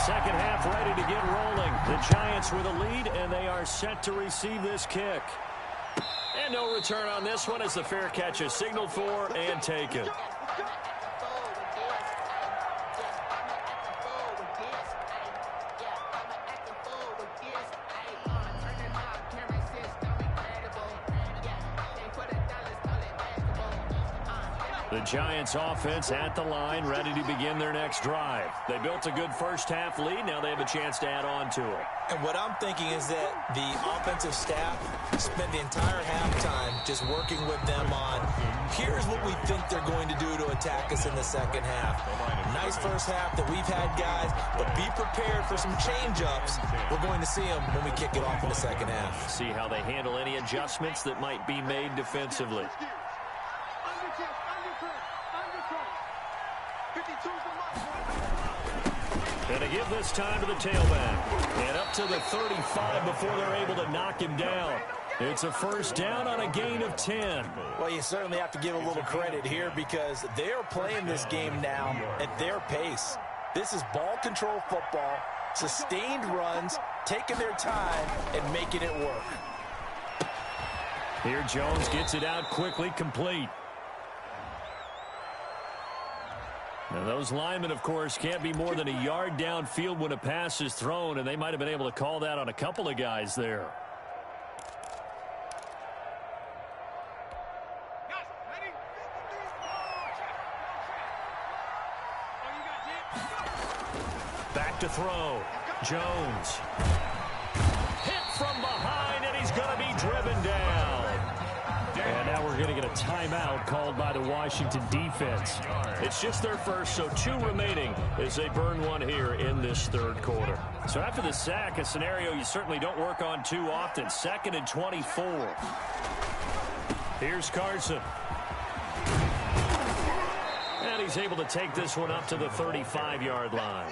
second half ready to get rolling. The Giants with a lead, and they are set to receive this kick. And no return on this one as the fair catch is signaled for and taken. The Giants offense at the line, ready to begin their next drive. They built a good first-half lead. Now they have a chance to add on to it. And what I'm thinking is that the offensive staff spent the entire halftime just working with them on, here's what we think they're going to do to attack us in the second half. Nice first half that we've had, guys, but be prepared for some change-ups. We're going to see them when we kick it off in the second half. See how they handle any adjustments that might be made defensively. And to give this time to the tailback. And up to the 35 before they're able to knock him down. It's a first down on a gain of 10. Well, you certainly have to give a little credit here because they're playing this game now at their pace. This is ball control football, sustained runs, taking their time, and making it work. Here Jones gets it out quickly, complete. Now those linemen, of course, can't be more than a yard downfield when a pass is thrown, and they might have been able to call that on a couple of guys there. Back to throw. Jones. Hit from behind, and he's going to be driven down. And now we're going to get a timeout called by the Washington defense. It's just their first, so 2 remaining as they burn one here in this third quarter. So after the sack, a scenario you certainly don't work on too often. 2nd and 24. Here's Carson. And he's able to take this one up to the 35-yard line.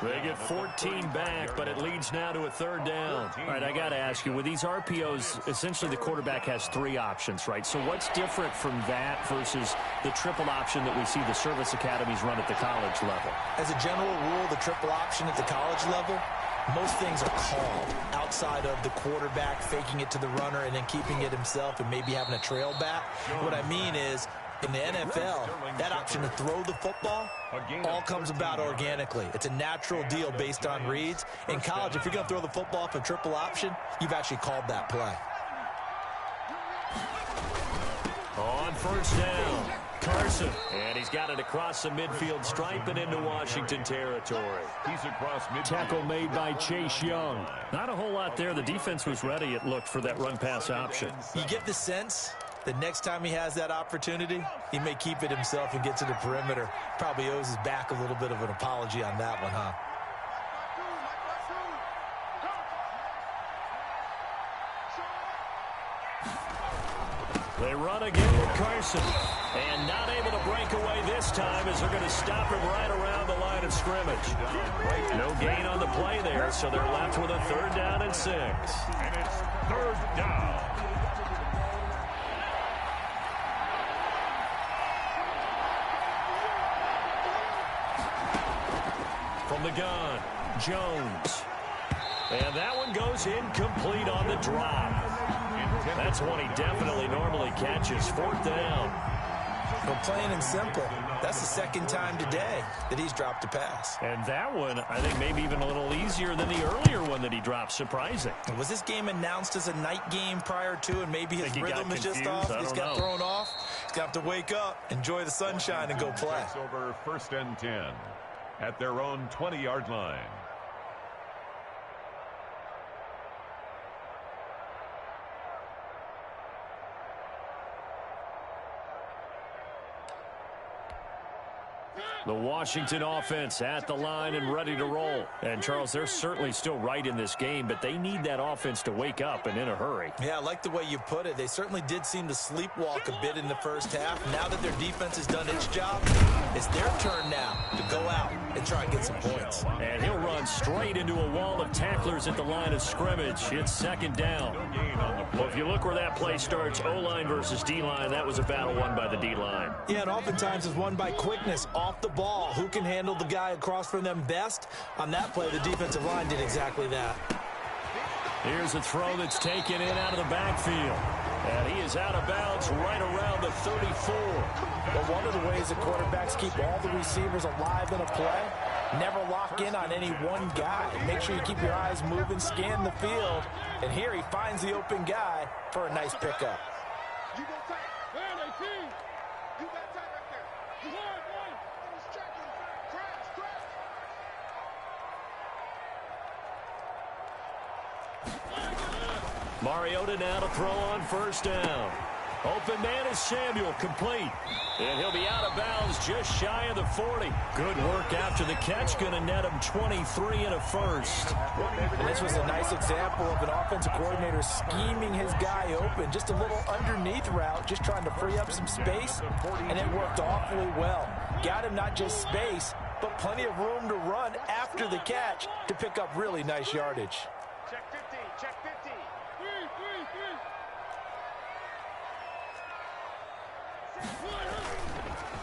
They get 14 back, but it leads now to a third down. All right, I got to ask you, with these RPOs, essentially the quarterback has 3 options, right? So what's different from that versus the triple option that we see the service academies run at the college level? As a general rule, the triple option at the college level, most things are called outside of the quarterback faking it to the runner and then keeping it himself and maybe having a trail back. What I mean is, in the NFL, that option to throw the football all comes about organically. It's a natural deal based on reads. In college, if you're going to throw the football off a triple option, you've actually called that play. On first down, Carson. And he's got it across the midfield stripe and into Washington territory. He's across midfield. Tackle made by Chase Young. Not a whole lot there. The defense was ready, it looked, for that run-pass option. You get the sense the next time he has that opportunity, he may keep it himself and get to the perimeter. Probably owes his back a little bit of an apology on that one, huh? They run again with Carson. And not able to break away this time as they're going to stop him right around the line of scrimmage. No gain on the play there, so they're left with a 3rd down and 6. And it's 3rd down. From the gun, Jones. And that one goes incomplete on the drop. That's one he definitely normally catches. 4th down. Well, plain and simple, that's the 2nd time today that he's dropped a pass. And that one, I think, maybe even a little easier than the earlier one that he dropped. Surprising. Was this game announced as a night game prior to, and maybe his rhythm is just off? He's got thrown off. He's got to wake up, enjoy the sunshine, and go play. Over 1st and 10 at their own 20-yard line. The Washington offense at the line and ready to roll. And, Charles, they're certainly still right in this game, but they need that offense to wake up and in a hurry. Yeah, I like the way you put it. They certainly did seem to sleepwalk a bit in the first half. Now that their defense has done its job, it's their turn now to go out and try and get some points. And he'll run straight into a wall of tacklers at the line of scrimmage. It's 2nd down. Well, if you look where that play starts, O-line versus D-line, that was a battle won by the D-line. Yeah, and oftentimes it's won by quickness off the ball. Who can handle the guy across from them best? On that play, the defensive line did exactly that. Here's a throw that's taken in out of the backfield. And he is out of bounds right around the 34. But one of the ways that quarterbacks keep all the receivers alive in a play, never lock in on any one guy. Make sure you keep your eyes moving, scan the field. And here he finds the open guy for a nice pickup. You go tight. Man, 18. You got tight right there. You hard, boy. He's checking. Crash. Mariota now to throw on first down. Open man is Samuel, complete. And he'll be out of bounds just shy of the 40. Good work after the catch, going to net him 23 and a first. And this was a nice example of an offensive coordinator scheming his guy open. Just a little underneath route, just trying to free up some space, and it worked awfully well. Got him not just space, but plenty of room to run after the catch to pick up really nice yardage. Check 50. Check 50.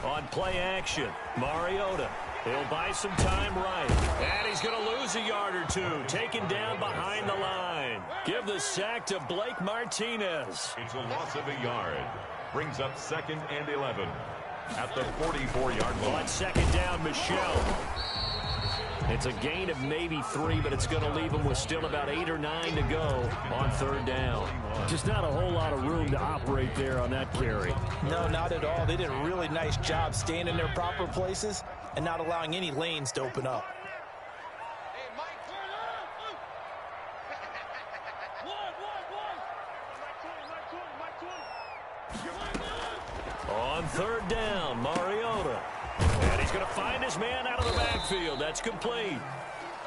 On play action, Mariota. He'll buy some time right. And he's going to lose a yard or two. Taken down behind the line. Give the sack to Blake Martinez. It's a loss of a yard. Brings up 2nd and 11 at the 44-yard line. On second down, Michelle. It's a gain of maybe 3, but it's going to leave them with still about 8 or 9 to go on third down. Just not a whole lot of room to operate there on that carry. No, not at all. They did a really nice job staying in their proper places and not allowing any lanes to open up. Hey, Mike. On third down, Mariota. And he's going to find his man out of the backfield. That's complete.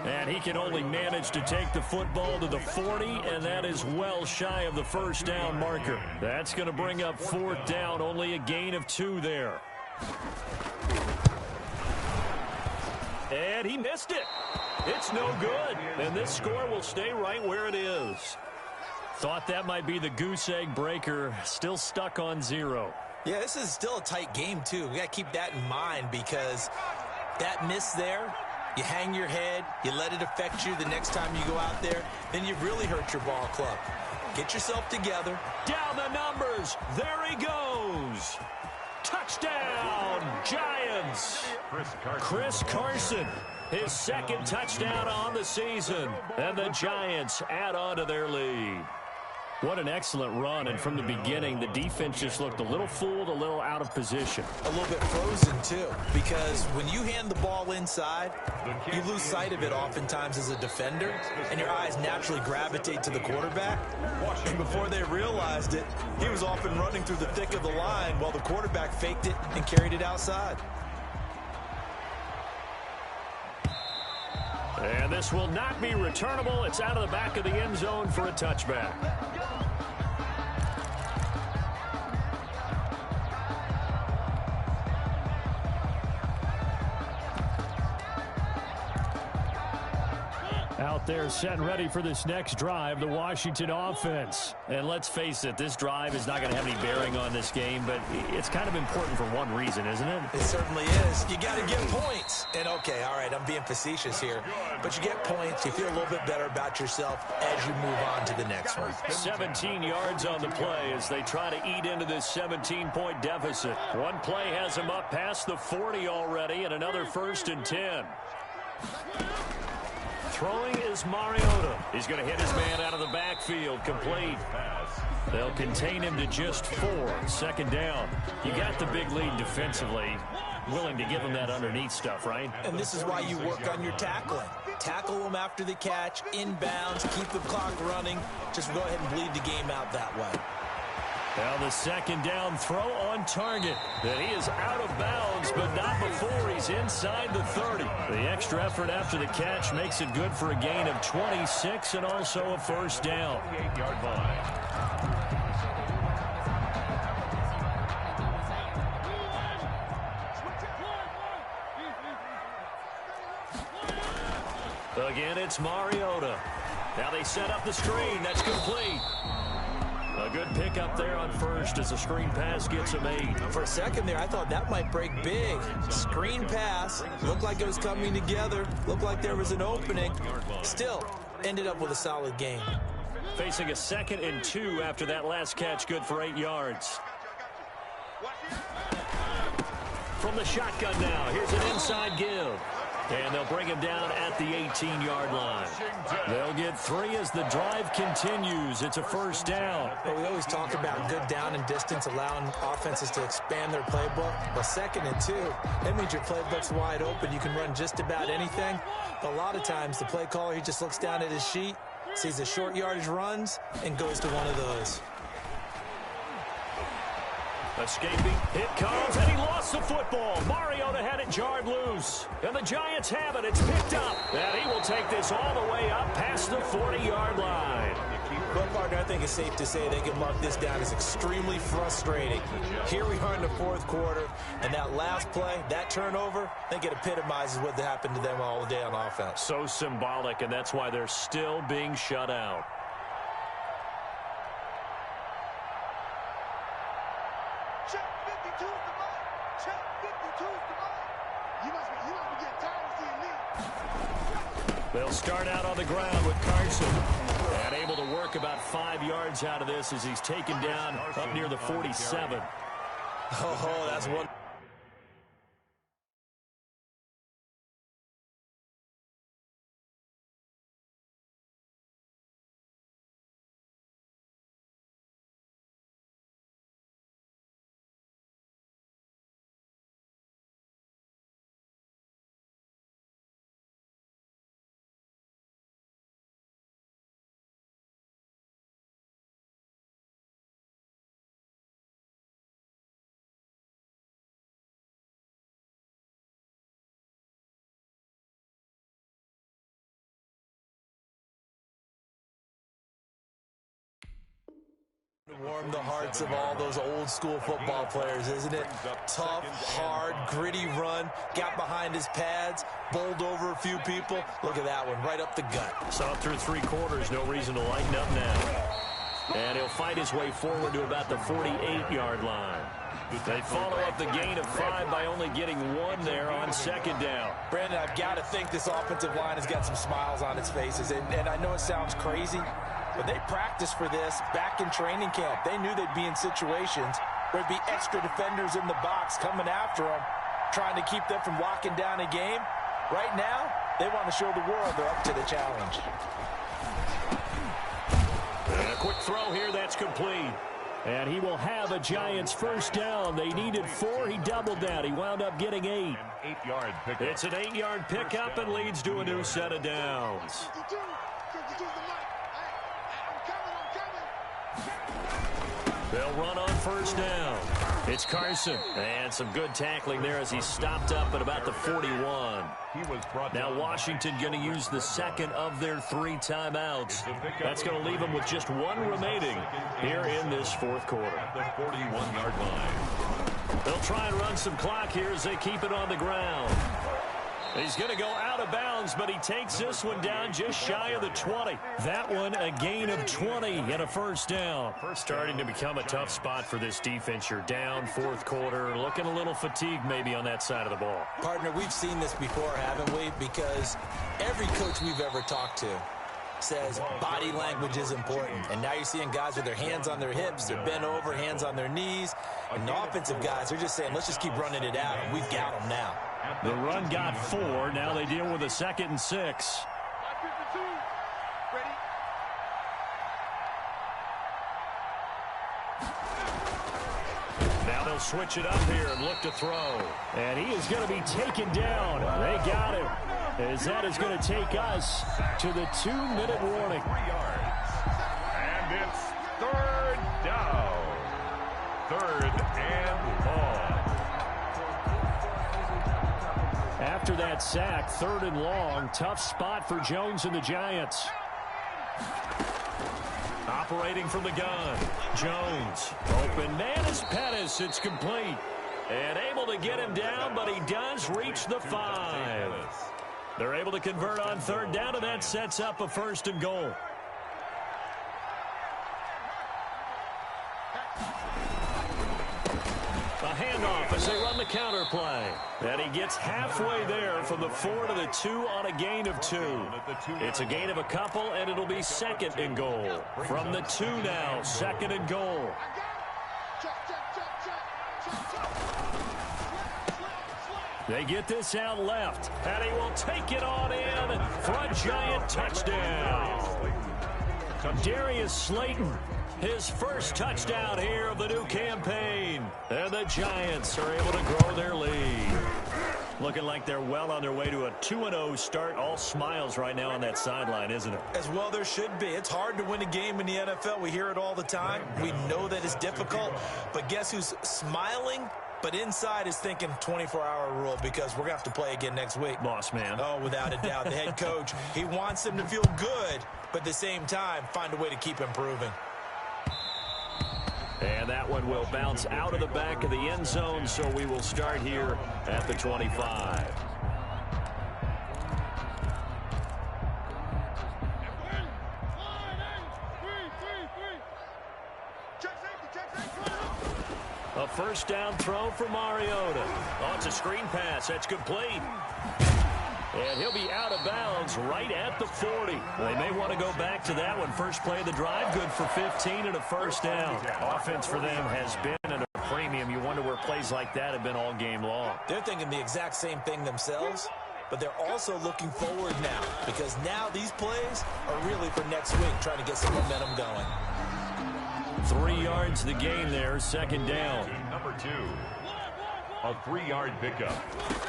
And he can only manage to take the football to the 40, and that is well shy of the first down marker. That's going to bring up fourth down, only a gain of 2 there. And he missed it. It's no good. And this score will stay right where it is. Thought that might be the goose egg breaker. Still stuck on 0. Yeah, this is still a tight game, too. We got to keep that in mind because that miss there, you hang your head, you let it affect you the next time you go out there, then you've really hurt your ball club. Get yourself together. Down the numbers. There he goes. Touchdown, Giants. Chris Carson, his second touchdown on the season. And the Giants add on to their lead. What an excellent run, and from the beginning, the defense just looked a little fooled, a little out of position. A little bit frozen, too, because when you hand the ball inside, you lose sight of it oftentimes as a defender, and your eyes naturally gravitate to the quarterback. And before they realized it, he was off and running through the thick of the line while the quarterback faked it and carried it outside. And this will not be returnable. It's out of the back of the end zone for a touchback. Out there set and ready for this next drive, the Washington offense. And let's face it, this drive is not going to have any bearing on this game, but it's kind of important for one reason, isn't it? It certainly is. You got to get points. And okay, all right, I'm being facetious here, but you get points, you feel a little bit better about yourself as you move on to the next one. 17 yards on the play as they try to eat into this 17-point deficit. One play has them up past the 40 already, and another 1st and 10. Throwing is Mariota. He's going to hit his man out of the backfield. Complete. They'll contain him to just 4. 2nd down. You got the big lead defensively. Willing to give him that underneath stuff, right? And this is why you work on your tackling. Tackle them after the catch, inbounds, keep the clock running. Just go ahead and bleed the game out that way. Now the 2nd down throw on target. And he is out of bounds, but not before he's inside the 30. The extra effort after the catch makes it good for a gain of 26 and also a 1st down. 28-yard line. Again, it's Mariota. Now they set up the screen. That's complete. A good pickup there on first as the screen pass gets him 8. For a second there, I thought that might break big. Screen pass. Looked like it was coming together. Looked like there was an opening. Still, ended up with a solid game. Facing a 2nd and 2 after that last catch, good for 8 yards. From the shotgun now, here's an inside give. And they'll bring him down at the 18-yard line. They'll get 3 as the drive continues. It's a first down. Well, we always talk about good down and distance, allowing offenses to expand their playbook. Well, 2nd and 2, that means your playbook's wide open. You can run just about anything. But a lot of times, the play caller, he just looks down at his sheet, sees the short yardage runs, and goes to one of those. Escaping, hit comes, and he lost the football. Mariota had it jarred loose, and the Giants have it. It's picked up, and he will take this all the way up past the 40-yard line. Well, partner, I think it's safe to say they can mark this down as extremely frustrating. Here we are in the 4th quarter, and that last play, that turnover, I think it epitomizes what happened to them all day on offense. So symbolic, and that's why they're still being shut out. Check 52 is the money. Check 52 is the money. You must be getting tired of seeing me. They'll start out on the ground with Carson. And able to work about 5 yards out of this as he's taken down up near the 47. Oh, that's one. Warm the hearts of all those old school football players, isn't it? Tough, hard, gritty run, got behind his pads, bowled over a few people. Look at that one, right up the gut. Saw it through 3 quarters, no reason to lighten up now. And he'll fight his way forward to about the 48-yard line. They follow up the gain of 5 by only getting 1 there on 2nd down. Brandon, I've got to think this offensive line has got some smiles on its faces, and I know it sounds crazy, but they practiced for this back in training camp. They knew they'd be in situations where there'd be extra defenders in the box coming after them, trying to keep them from locking down a game. Right now, they want to show the world they're up to the challenge. And a quick throw here, that's complete. And he will have a Giants first down. They needed 4. He doubled that. He wound up getting 8. An 8-yard pickup. It's an 8-yard pickup and leads to a new set of downs. 52 is the money. I'm coming. They'll run on first down. It's Carson. And some good tackling there as he stopped up at about the 41. Now Washington going to use the 2nd of their 3 timeouts. That's going to leave them with just 1 remaining here in this 4th quarter. At the 41-yard line. They'll try and run some clock here as they keep it on the ground. He's going to go out of bounds, but he takes this one down just shy of the 20. That one a gain of 20 and a first down. Starting to become a tough spot for this defense. You're down 4th quarter, looking a little fatigued maybe on that side of the ball. Partner, we've seen this before, haven't we? Because every coach we've ever talked to says body language is important. And now you're seeing guys with their hands on their hips, they're bent over, hands on their knees. And the offensive guys, they're just saying, let's just keep running it out. And we've got them now. The run got 4. Now they deal with a 2nd and 6. Ready? Now they'll switch it up here and look to throw. And he is going to be taken down. They got him. As that is going to take us to the 2-minute warning. 3 yards. And it's 3rd down. 3rd and long. After that sack, 3rd and long. Tough spot for Jones and the Giants. Operating from the gun. Jones. Open man is Pettis. It's complete. And able to get him down, but he does reach the 5. They're able to convert on 3rd down, and that sets up a 1st and goal. handoff as they run the counter play. And he gets halfway there from the 4 to the 2 on a gain of 2. It's a gain of a couple, and it'll be 2nd and goal. From the 2 now, 2nd and goal. They get this out left, and he will take it on in for a giant touchdown. Darius Slayton, his first touchdown here of the new campaign. And the Giants are able to grow their lead. Looking like they're well on their way to a 2-0 start. All smiles right now on that sideline, isn't it? As well there should be. It's hard to win a game in the NFL. We hear it all the time. We know that it's difficult. But guess who's smiling? But inside is thinking 24-hour rule because we're going to have to play again next week. Boss man. Oh, without a doubt. The head coach, he wants them to feel good, but at the same time, find a way to keep improving. And that one will bounce out of the back of the end zone, so we will start here at the 25. A first down throw for Mariota. Oh, it's a screen pass. That's complete. And he'll be out of bounds right at the 40. They may want to go back to that one. First play of the drive, good for 15 and a first down. Offense for them has been at a premium. You wonder where plays like that have been all game long. They're thinking the exact same thing themselves, but they're also looking forward now because now these plays are really for next week, trying to get some momentum going. 3 yards the gain there, 2nd down. Number 2. A 3-yard pickup.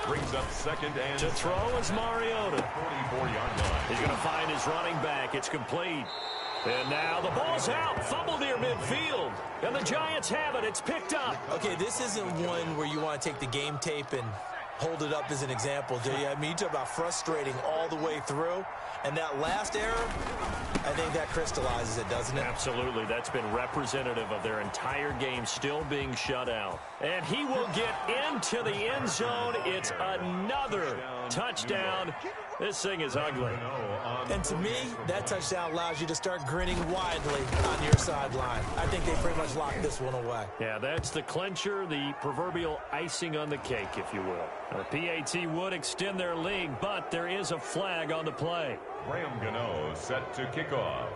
Brings up 2nd and... To throw is Mariota. 44-yard line. He's going to find his running back. It's complete. And now the ball's out. Fumble near midfield. And the Giants have it. It's picked up. Okay, this isn't one where you want to take the game tape and hold it up as an example, do you? I mean, you talk about frustrating all the way through. And that last error, I think that crystallizes it, doesn't it? Absolutely. That's been representative of their entire game still being shut out. And he will get into the end zone. It's another touchdown. This thing is ugly. And to me, that touchdown allows you to start grinning widely on your sideline. I think they pretty much locked this one away. Yeah, that's the clincher, the proverbial icing on the cake, if you will. The PAT would extend their lead, but there is a flag on the play. Graham Gano set to kick off.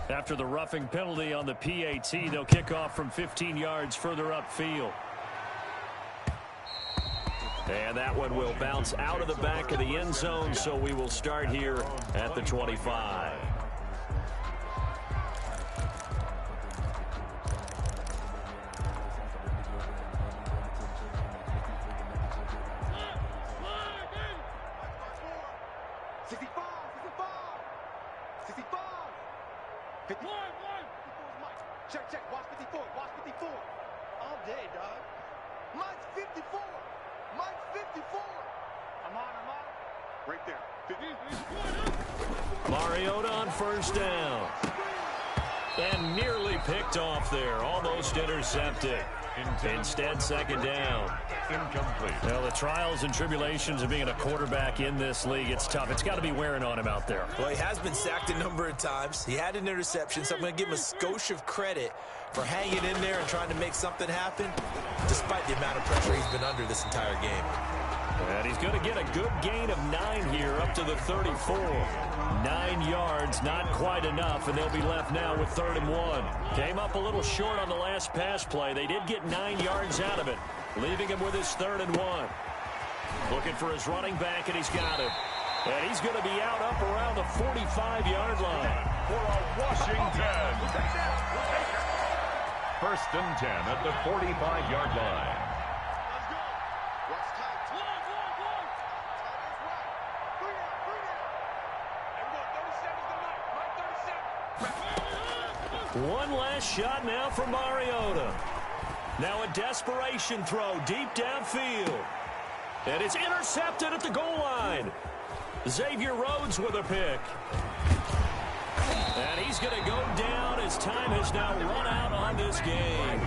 After the roughing penalty on the PAT, they'll kick off from 15 yards further upfield. And that one will bounce out of the back of the end zone, so we will start here at the 25. Check. Watch 54. All day, dog. Mine's 54. Mine's 54. I'm on. Right there. Mariota on first down. And nearly picked off there. Almost intercepted. Instead, 2nd down. Incomplete. Well, the trials and tribulations of being a quarterback in this league, it's tough. It's got to be wearing on him out there. Well, he has been sacked a number of times. He had an interception, so I'm going to give him a skosh of credit for hanging in there and trying to make something happen, despite the amount of pressure he's been under this entire game. And he's going to get a good gain of 9 here up to the 34. 9 yards, not quite enough, and they'll be left now with 3rd and 1. Came up a little short on the last pass play. They did get 9 yards out of it, leaving him with his 3rd and 1. Looking for his running back, and he's got him. And he's going to be out up around the 45-yard line. For a Washington. 1st and 10 at the 45-yard line. One last shot now for Mariota. Now a desperation throw deep downfield. And it's intercepted at the goal line. Xavier Rhodes with a pick. And he's going to go down as time has now run out on this game.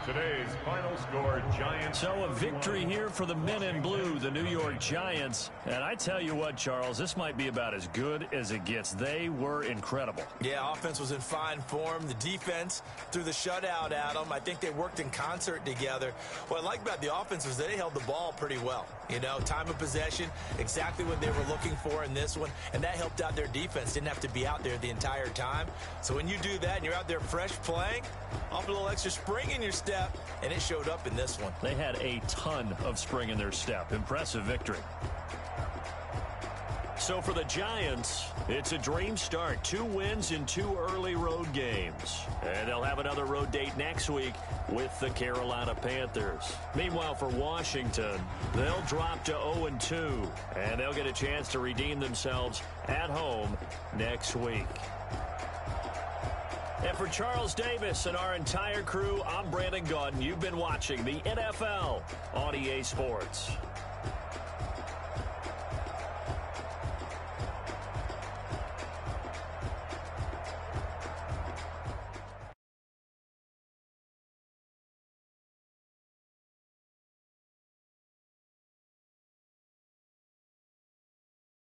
Today's final score, Giants. So a victory here for the men in blue, the New York Giants. And I tell you what, Charles, this might be about as good as it gets. They were incredible. Yeah, offense was in fine form. The defense threw the shutout at them. I think they worked in concert together. What I like about the offense was they held the ball pretty well. You know, time of possession, exactly what they were looking for in this one. And that helped out their defense. Didn't have to be out there the entire time. So when you do that and you're out there fresh playing, off a little extra spring in your step, and it showed up in this one. They had a ton of spring in their step. Impressive victory. So for the Giants, it's a dream start. 2 wins in 2 early road games. And they'll have another road date next week with the Carolina Panthers. Meanwhile, for Washington, they'll drop to 0-2. And they'll get a chance to redeem themselves at home next week. And for Charles Davis and our entire crew, I'm Brandon Gaudin. You've been watching the NFL on EA Sports.